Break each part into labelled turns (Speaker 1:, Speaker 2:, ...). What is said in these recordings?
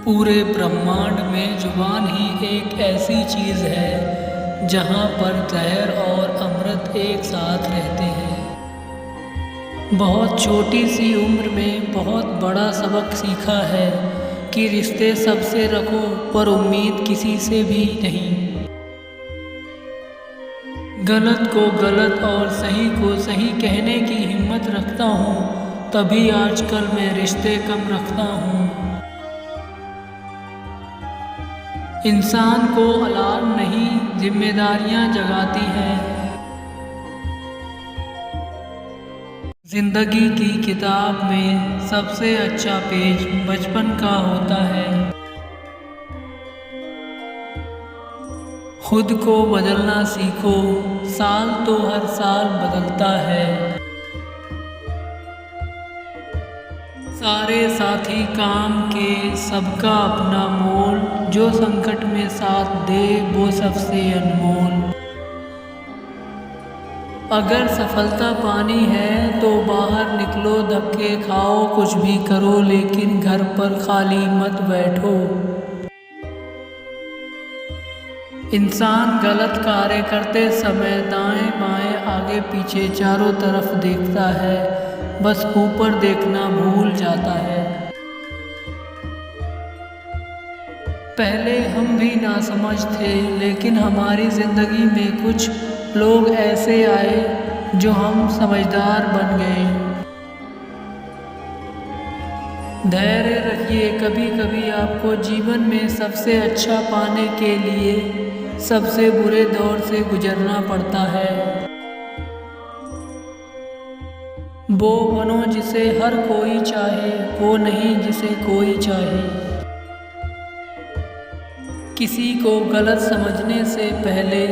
Speaker 1: पूरे ब्रह्मांड में जुबान ही एक ऐसी चीज़ है जहाँ पर जहर और अमृत एक साथ रहते हैं। बहुत छोटी सी उम्र में बहुत बड़ा सबक सीखा है कि रिश्ते सबसे रखो पर उम्मीद किसी से भी नहीं। गलत को गलत और सही को सही कहने की हिम्मत रखता हूँ, तभी आजकल मैं रिश्ते कम रखता हूँ। इंसान को अलार्म नहीं, जिम्मेदारियां जगाती हैं। जिंदगी की किताब में सबसे अच्छा पेज बचपन का होता है। खुद को बदलना सीखो, साल तो हर साल बदलता है। सारे साथी काम के, सबका अपना मोल, जो संकट में साथ दे वो सबसे अनमोल। अगर सफलता पानी है तो बाहर निकलो, धक्के खाओ, कुछ भी करो, लेकिन घर पर खाली मत बैठो। इंसान गलत कार्य करते समय दाएं बाएं आगे पीछे चारों तरफ देखता है, बस ऊपर देखना भूल जाता है। पहले हम भी नासमझ थे, लेकिन हमारी ज़िंदगी में कुछ लोग ऐसे आए जो हम समझदार बन गए। धैर्य रखिए, कभी कभी आपको जीवन में सबसे अच्छा पाने के लिए सबसे बुरे दौर से गुजरना पड़ता है। वो बनो जिसे हर कोई चाहे, वो नहीं जिसे कोई चाहे। किसी को गलत समझने से पहले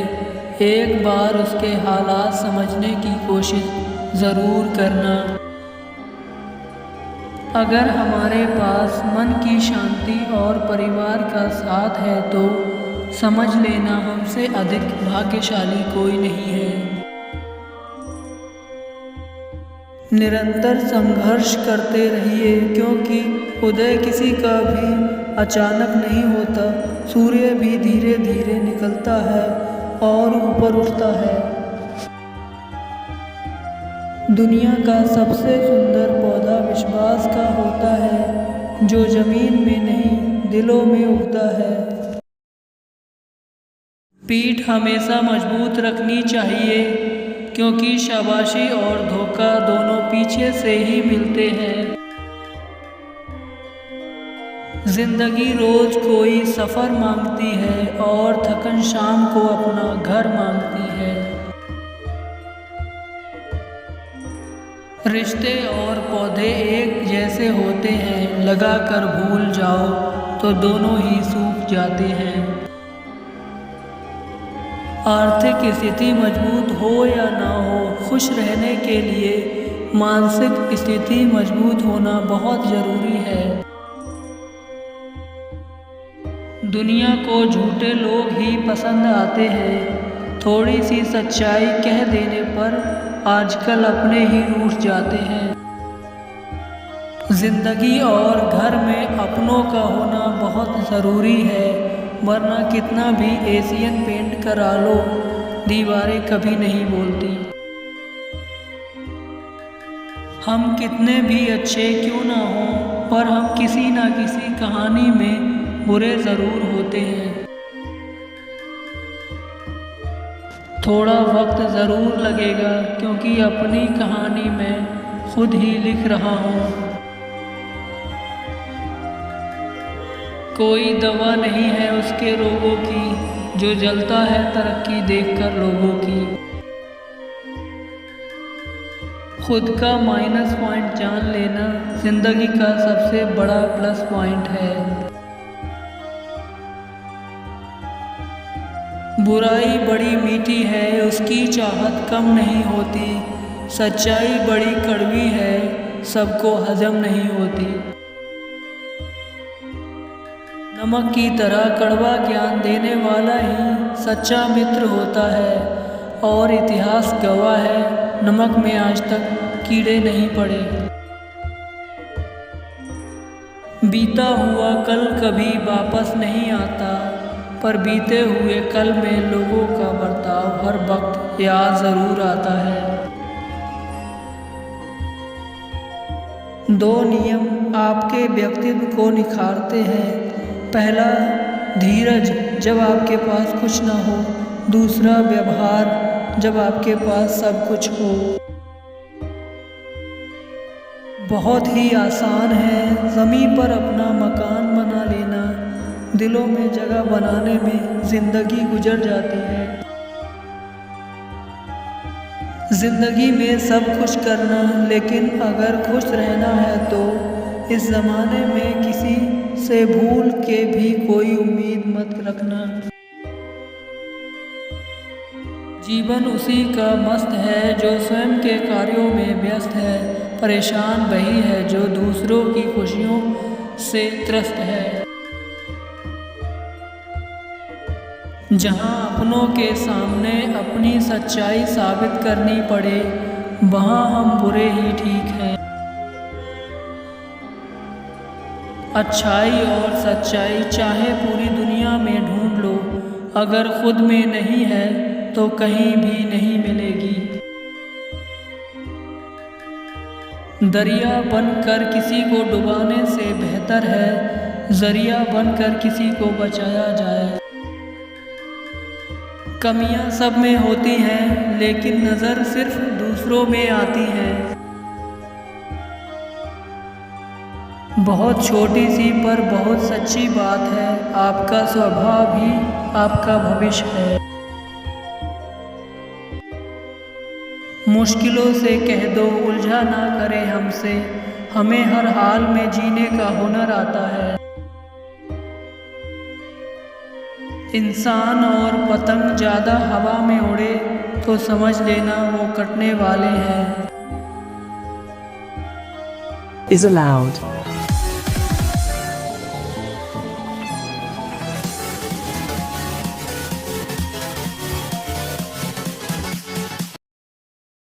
Speaker 1: एक बार उसके हालात समझने की कोशिश ज़रूर करना। अगर हमारे पास मन की शांति और परिवार का साथ है तो समझ लेना हमसे अधिक भाग्यशाली कोई नहीं है। निरंतर संघर्ष करते रहिए, क्योंकि उदय किसी का भी अचानक नहीं होता। सूर्य भी धीरे धीरे निकलता है और ऊपर उठता है। दुनिया का सबसे सुंदर पौधा विश्वास का होता है, जो जमीन में नहीं दिलों में उगता है। पीठ हमेशा मजबूत रखनी चाहिए, क्योंकि शाबाशी और धोखा दोनों पीछे से ही मिलते हैं। जिंदगी रोज कोई सफ़र मांगती है और थकन शाम को अपना घर मांगती है। रिश्ते और पौधे एक जैसे होते हैं, लगा कर भूल जाओ तो दोनों ही सूख जाते हैं। आर्थिक स्थिति मजबूत हो या ना हो, खुश रहने के लिए मानसिक स्थिति मजबूत होना बहुत ज़रूरी है। दुनिया को झूठे लोग ही पसंद आते हैं। थोड़ी सी सच्चाई कह देने पर आजकल अपने ही रूठ जाते हैं। जिंदगी और घर में अपनों का होना बहुत ज़रूरी है, वरना कितना भी एशियन पेंट करा लो, दीवारें कभी नहीं बोलती। हम कितने भी अच्छे क्यों ना हों, पर हम किसी ना किसी कहानी में बुरे ज़रूर होते हैं। थोड़ा वक्त ज़रूर लगेगा, क्योंकि अपनी कहानी मैं खुद ही लिख रहा हूँ। कोई दवा नहीं है उसके रोगों की, जो जलता है तरक्की देखकर लोगों की। खुद का माइनस पॉइंट जान लेना जिंदगी का सबसे बड़ा प्लस पॉइंट है। बुराई बड़ी मीठी है, उसकी चाहत कम नहीं होती। सच्चाई बड़ी कड़वी है, सबको हजम नहीं होती। नमक की तरह कड़वा ज्ञान देने वाला ही सच्चा मित्र होता है, और इतिहास गवाह है, नमक में आज तक कीड़े नहीं पड़े। बीता हुआ कल कभी वापस नहीं आता, पर बीते हुए कल में लोगों का बर्ताव हर वक्त याद ज़रूर आता है। 2 नियम आपके व्यक्तित्व को निखारते हैं। पहला, धीरज जब आपके पास कुछ ना हो। दूसरा, व्यवहार जब आपके पास सब कुछ हो। बहुत ही आसान है ज़मीं पर अपना मकान बना लेना, दिलों में जगह बनाने में ज़िंदगी गुजर जाती है। ज़िंदगी में सब कुछ करना, लेकिन अगर खुश रहना है तो इस ज़माने में किसी से भूल के भी कोई उम्मीद मत रखना। जीवन उसी का मस्त है जो स्वयं के कार्यों में व्यस्त है। परेशान वही है जो दूसरों की खुशियों से त्रस्त है। जहाँ अपनों के सामने अपनी सच्चाई साबित करनी पड़े, वहाँ हम बुरे ही ठीक हैं। अच्छाई और सच्चाई चाहे पूरी दुनिया में ढूंढ लो, अगर खुद में नहीं है तो कहीं भी नहीं मिलेगी। दरिया बनकर किसी को डुबाने से बेहतर है ज़रिया बनकर किसी को बचाया जाए। कमियां सब में होती हैं, लेकिन नज़र सिर्फ दूसरों में आती है। बहुत छोटी सी पर बहुत सच्ची बात है, आपका स्वभाव ही आपका भविष्य है। मुश्किलों से कह दो उलझा ना करे हमसे, हमें हर हाल में जीने का हुनर आता है। इंसान और पतंग ज़्यादा हवा में उड़े तो समझ लेना वो कटने वाले हैं।
Speaker 2: is allowed.